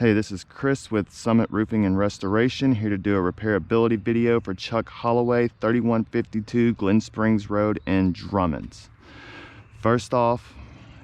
Hey, this is Chris with Summit Roofing and Restoration, here to do a repairability video for Chuck Holloway, 3152 Glen Springs Road in Drummonds. First off,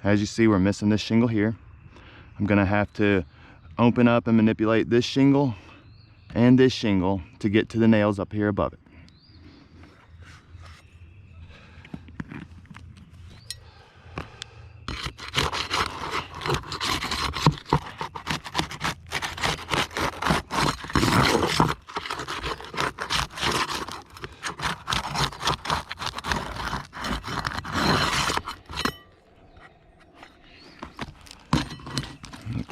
as you see, we're missing this shingle here. I'm gonna have to open up and manipulate this shingle and this shingle to get to the nails up here above it.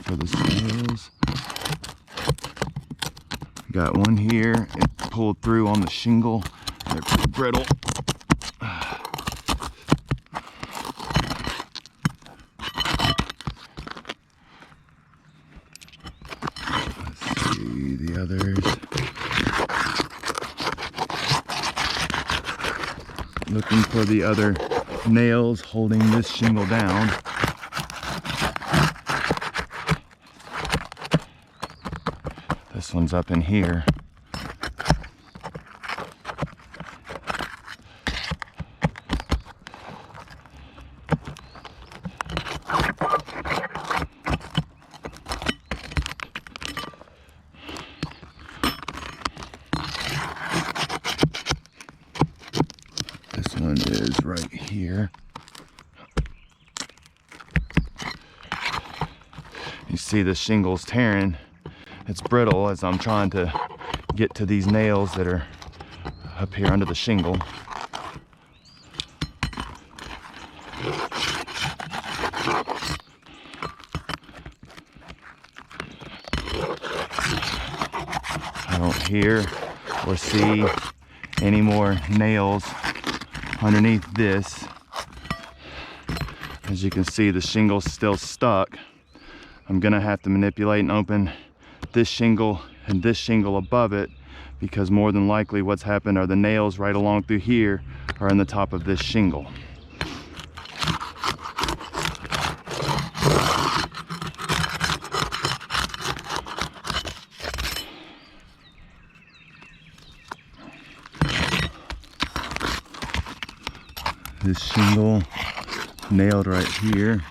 For the nails, got one here. It pulled through on the shingle. They're pretty brittle. Let's see the others. Looking for the other nails holding this shingle down. This one's up in here. This one is right here. You see the shingles tearing. It's brittle as I'm trying to get to these nails that are up here under the shingle. I don't hear or see any more nails underneath this. As you can see, the shingle's still stuck. I'm gonna have to manipulate and open this shingle and this shingle above it, because more than likely what's happened are the nails right along through here are in the top of this shingle. This shingle nailed right here.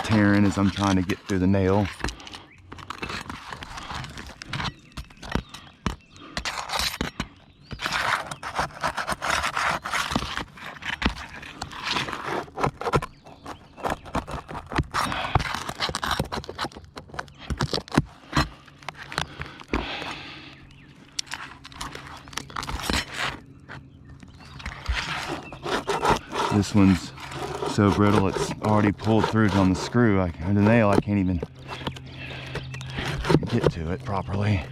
Tearing as I'm trying to get through the nail. This one's so brittle it's already pulled through on the screw. The nail, I can't even get to it properly.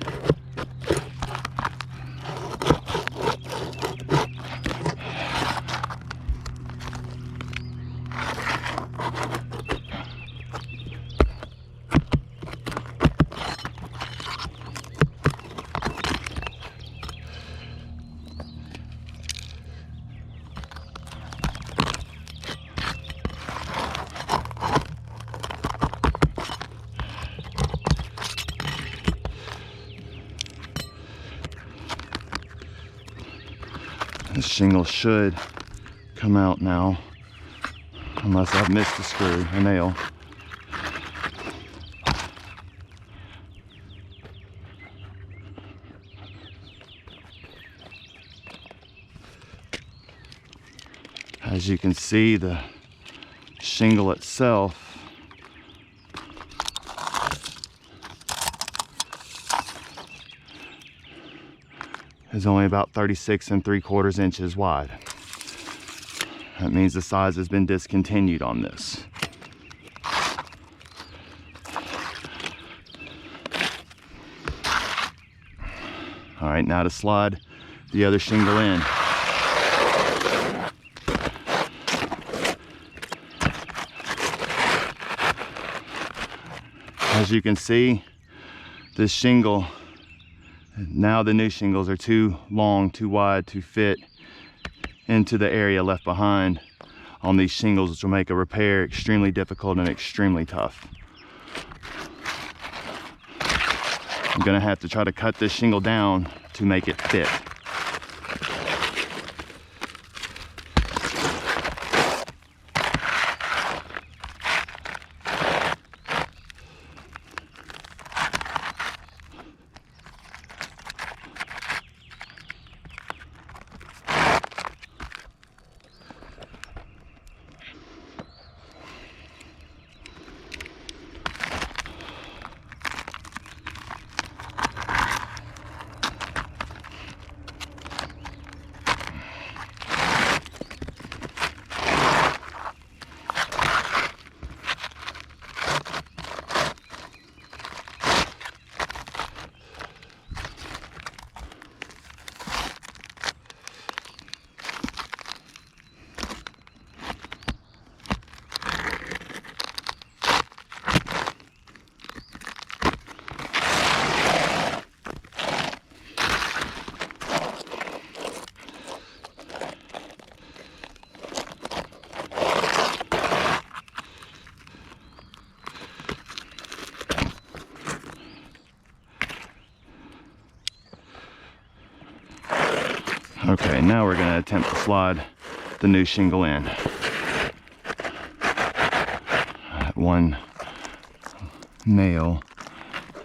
This shingle should come out now, unless I've missed a screw, a nail. As you can see, the shingle itself is only about 36 3/4 inches wide. That means the size has been discontinued on this. All right, now to slide the other shingle in. As you can see, this shingle, now the new shingles are too long, too wide to fit into the area left behind on these shingles, which will make a repair extremely difficult and extremely tough. I'm gonna have to try to cut this shingle down to make it fit. Okay, now we're gonna attempt to slide the new shingle in. That one nail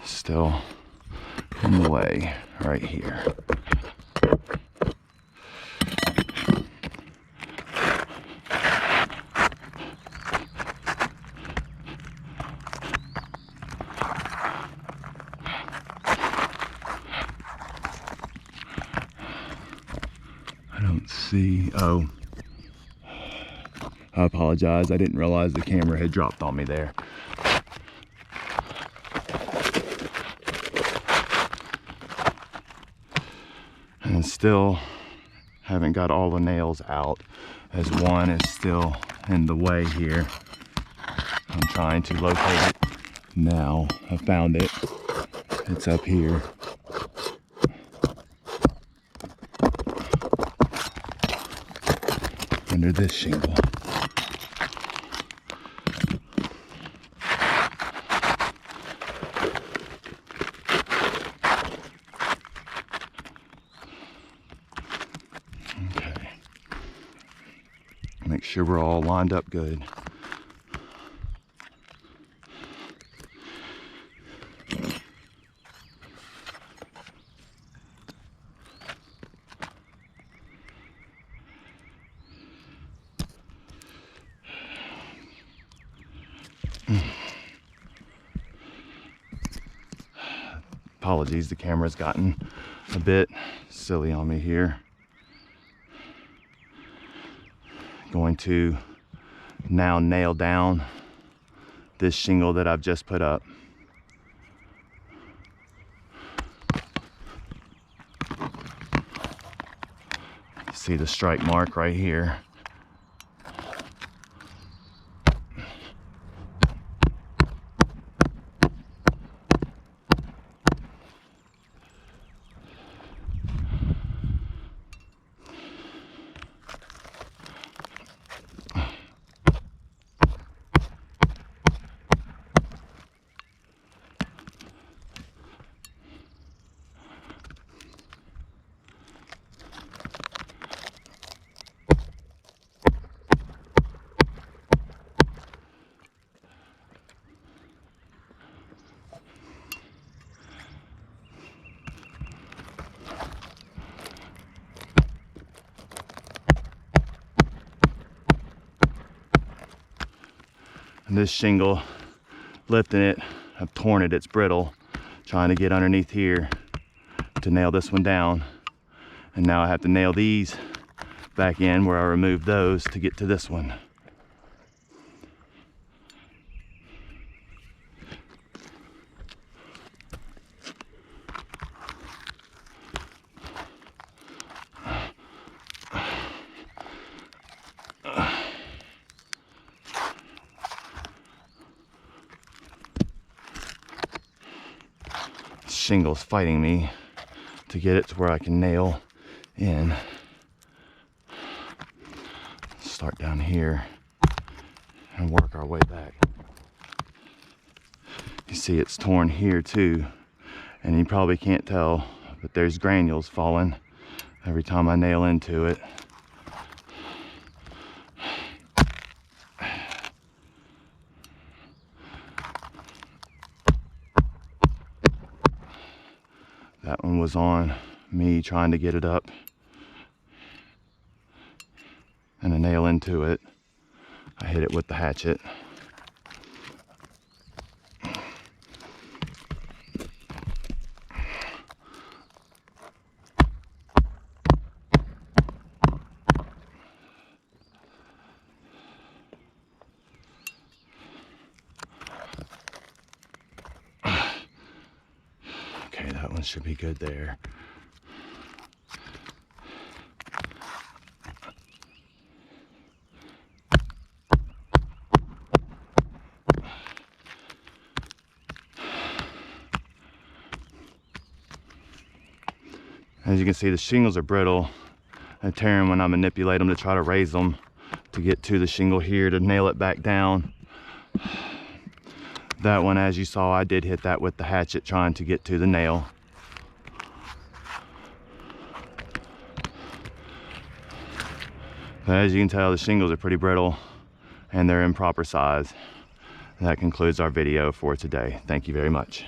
is still in the way right here. I don't see, oh, I apologize. I didn't realize the camera had dropped on me there. And still haven't got all the nails out, as one is still in the way here. I'm trying to locate it now. I found it. It's up here. Under this shingle. Okay. Make sure we're all lined up good. Apologies, the camera's gotten a bit silly on me here. Going to now nail down this shingle that I've just put up. See the strike mark right here. And this shingle, lifting it, I've torn it, it's brittle. Trying to get underneath here to nail this one down. And now I have to nail these back in where I removed those to get to this one. Shingle's fighting me to get it to where I can nail in. Start down here. and work our way back. You see it's torn here too, and you probably can't tell, but there's granules falling every time I nail into it. That one was on me trying to get it up and a nail into it. I hit it with the hatchet. Okay, that one should be good there. As you can see, the shingles are brittle. I tear them when I manipulate them to try to raise them to get to the shingle here to nail it back down. That one, as you saw, I did hit that with the hatchet trying to get to the nail. But as you can tell, the shingles are pretty brittle and they're in proper size. And that concludes our video for today. Thank you very much.